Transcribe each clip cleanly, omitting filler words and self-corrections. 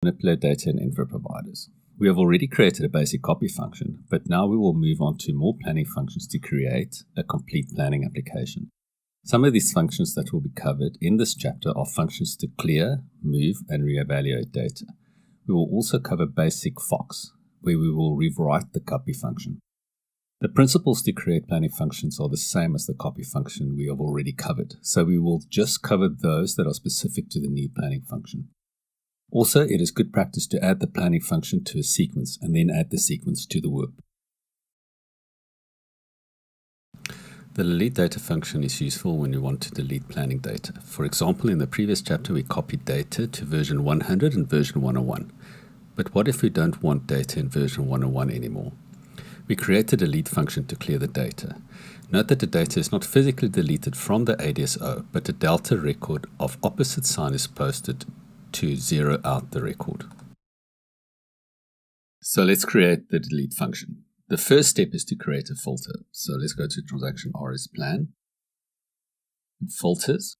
Manipulate data in info providers. We have already created a basic copy function, but now we will move on to more planning functions to create a complete planning application. Some of these functions that will be covered in this chapter are functions to clear, move, and reevaluate data. We will also cover basic Fox, where we will rewrite the copy function. The principles to create planning functions are the same as the copy function we have already covered, so we will just cover those that are specific to the new planning function. Also, it is good practice to add the planning function to a sequence and then add the sequence to the verb. The delete data function is useful when you want to delete planning data. For example, in the previous chapter, we copied data to version 100 and version 101. But what if we don't want data in version 101 anymore? We create a delete function to clear the data. Note that the data is not physically deleted from the ADSO, but a delta record of opposite sign is posted to zero out the record. So let's create the delete function. The first step is to create a filter. So let's go to transaction RS plan, filters,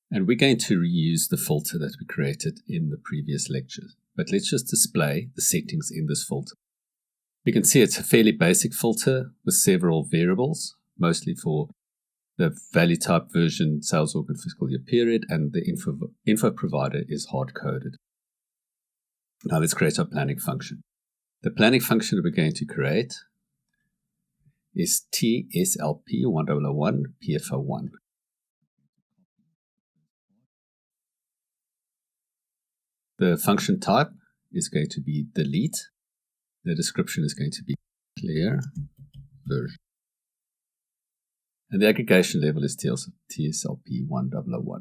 and we're going to reuse the filter that we created in the previous lecture. But let's just display the settings in this filter. You can see it's a fairly basic filter with several variables, mostly for the value type, version, sales organ, fiscal year period, and the info provider is hard-coded. Now let's create our planning function. The planning function we're going to create is TSLP1001 PFO1. The function type is going to be delete. The description is going to be clear version. And the aggregation level is TSLP1001.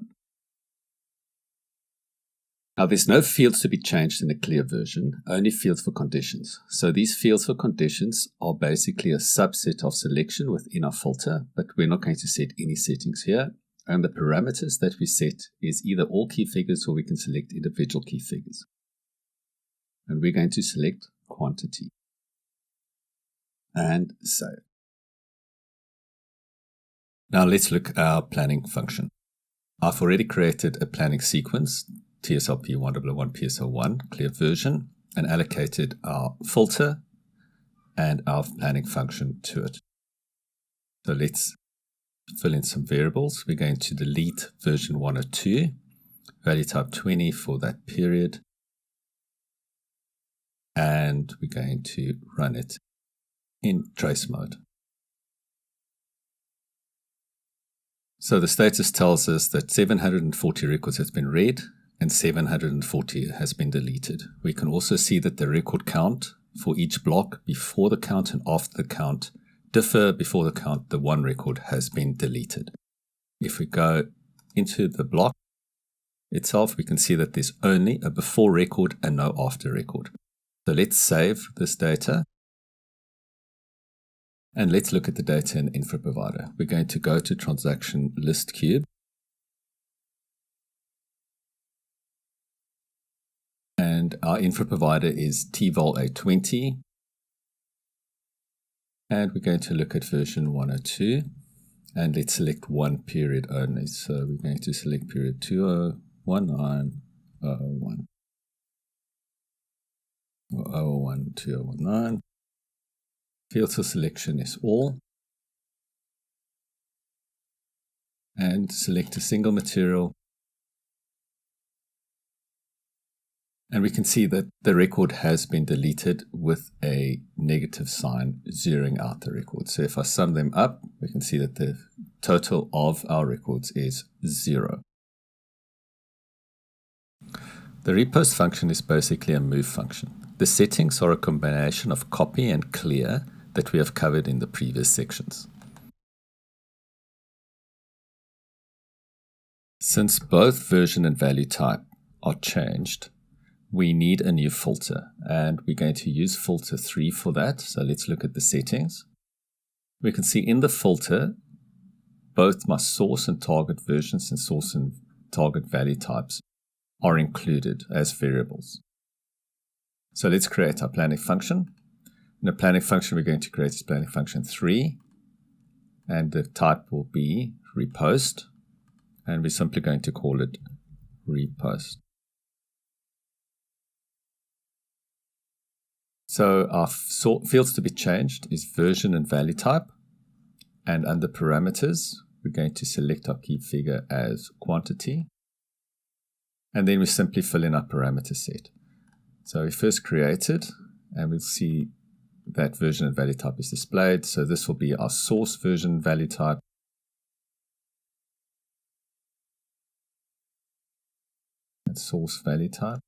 Now there's no fields to be changed in the clear version, only fields for conditions. So these fields for conditions are basically a subset of selection within our filter, but we're not going to set any settings here. And the parameters that we set is either all key figures or we can select individual key figures. And we're going to select quantity and save. Now let's look at our planning function. I've already created a planning sequence, TSLP1001 PSO1, clear version, and allocated our filter and our planning function to it. So let's fill in some variables. We're going to delete version 102, value type 20 for that period, and we're going to run it in trace mode. So the status tells us that 740 records has been read and 740 has been deleted. We can also see that the record count for each block before the count and after the count differ. Before the count, the one record has been deleted. If we go into the block itself, we can see that there's only a before record and no after record. So let's save this data. And let's look at the data in info provider. We're going to go to transaction list cube. And our info provider is tvol820. And we're going to look at version 102. And let's select one period only. So we're going to select period 2019-0001. Or 001-2019. Field for selection is all. And select a single material. And we can see that the record has been deleted with a negative sign zeroing out the record. So if I sum them up, we can see that the total of our records is 0. The repost function is basically a move function. The settings are a combination of copy and clear that we have covered in the previous sections. Since both version and value type are changed, we need a new filter, and we're going to use filter 3 for that. So let's look at the settings. We can see in the filter, both my source and target versions and source and target value types are included as variables. So let's create our planning function. In the planning function, we're going to create this planning function 3, and the type will be repost, and we're simply going to call it repost. So our fields to be changed is version and value type. And under parameters, we're going to select our key figure as quantity. And then we simply fill in our parameter set. So we first create it, and we'll see that version and value type is displayed. So this will be our source version value type. And source value type.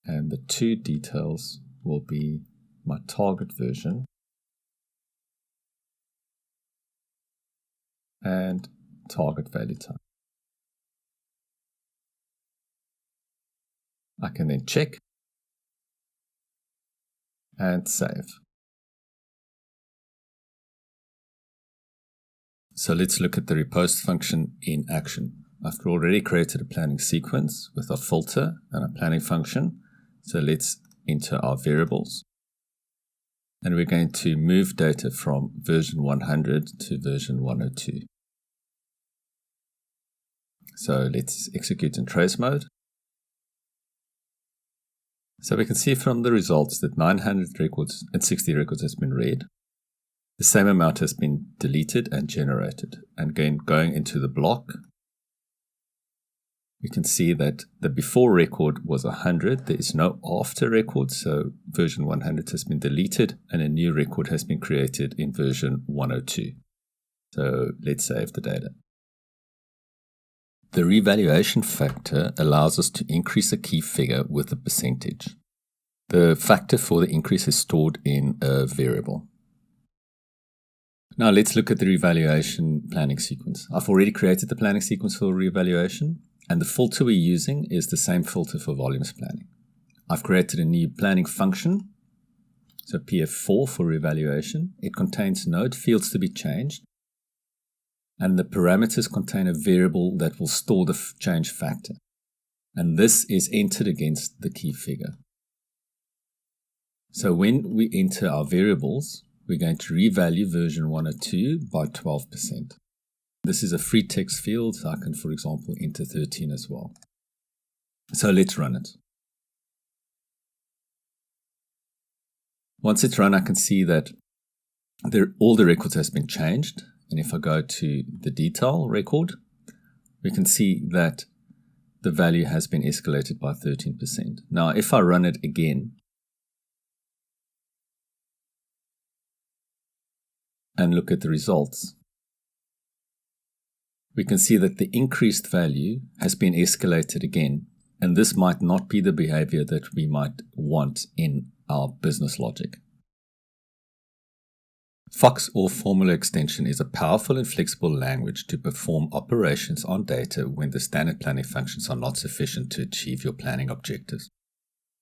And the two details will be my target version and target value type. I can then check and save. So let's look at the repost function in action. I've already created a planning sequence with a filter and a planning function. So let's enter our variables. And we're going to move data from version 100 to version 102. So let's execute in trace mode. So we can see from the results that 900 records and 60 records has been read. The same amount has been deleted and generated. And again, going into the block, we can see that the before record was 100. There is no after record, so version 100 has been deleted and a new record has been created in version 102. So let's save the data. The revaluation factor allows us to increase a key figure with a percentage. The factor for the increase is stored in a variable. Now let's look at the revaluation planning sequence. I've already created the planning sequence for revaluation, and the filter we're using is the same filter for volumes planning. I've created a new planning function, so PF4 for revaluation. It contains node fields to be changed, and the parameters contain a variable that will store the change factor. And this is entered against the key figure. So when we enter our variables, we're going to revalue version 102 by 12%. This is a free text field, so I can, for example, enter 13 as well. So let's run it. Once it's run, I can see that all the records has been changed. And if I go to the detail record, we can see that the value has been escalated by 13%. Now, if I run it again and look at the results, we can see that the increased value has been escalated again. And this might not be the behavior that we might want in our business logic. FOX, or Formula Extension, is a powerful and flexible language to perform operations on data when the standard planning functions are not sufficient to achieve your planning objectives.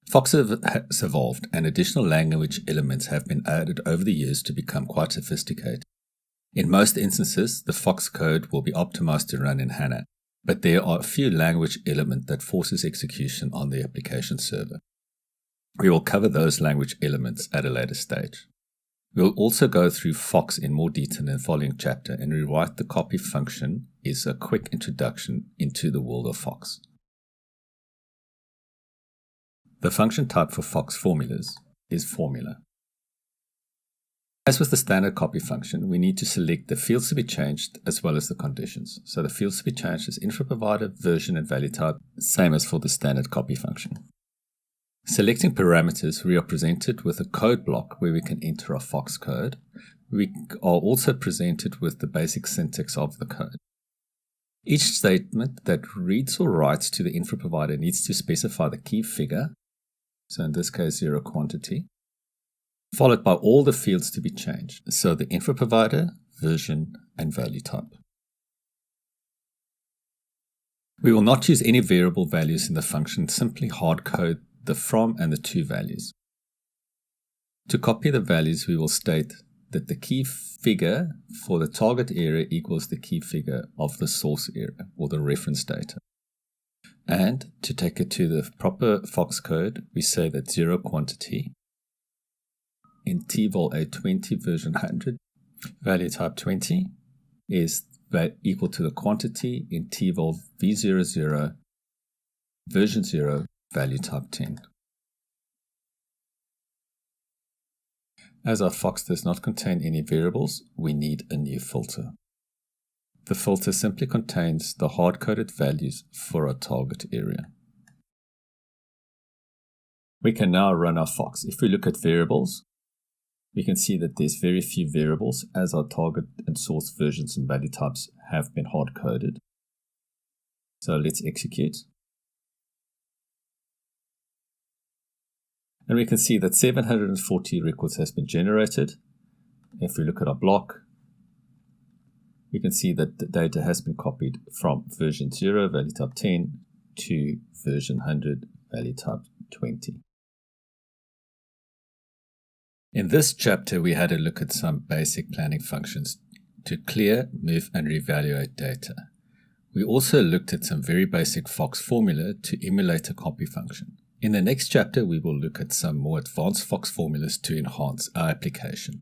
FOX has evolved, and additional language elements have been added over the years to become quite sophisticated. In most instances, the FOX code will be optimized to run in HANA, but there are a few language elements that forces execution on the application server. We will cover those language elements at a later stage. We'll also go through FOX in more detail in the following chapter, and rewrite the copy function is a quick introduction into the world of FOX. The function type for FOX formulas is formula. As with the standard copy function, we need to select the fields to be changed as well as the conditions. So the fields to be changed is info provider, version, and value type, same as for the standard copy function. Selecting parameters, we are presented with a code block where we can enter our FOX code. We are also presented with the basic syntax of the code. Each statement that reads or writes to the info provider needs to specify the key figure, so in this case 0 quantity, followed by all the fields to be changed, so the info provider, version, and value type. We will not use any variable values in the function, simply hard code the from and the to values. To copy the values, we will state that the key figure for the target area equals the key figure of the source area or the reference data. And to take it to the proper FOX code, we say that 0 quantity in tvol A20 version 100 value type 20 is equal to the quantity in tvol V00 version 0 value type 10. As our Fox does not contain any variables, we need a new filter. The filter simply contains the hard-coded values for our target area. We can now run our Fox. If we look at variables, we can see that there's very few variables as our target and source versions and value types have been hard-coded. So let's execute. And we can see that 740 records has been generated. If we look at our block, we can see that the data has been copied from version 0, value type 10, to version 100, value type 20. In this chapter, we had a look at some basic planning functions to clear, move, and reevaluate data. We also looked at some very basic Fox formula to emulate a copy function. In the next chapter, we will look at some more advanced Fox formulas to enhance our application.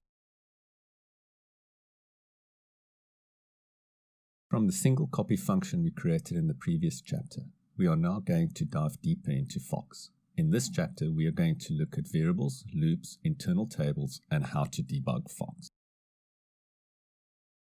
From the single copy function we created in the previous chapter, we are now going to dive deeper into Fox. In this chapter, we are going to look at variables, loops, internal tables, and how to debug Fox.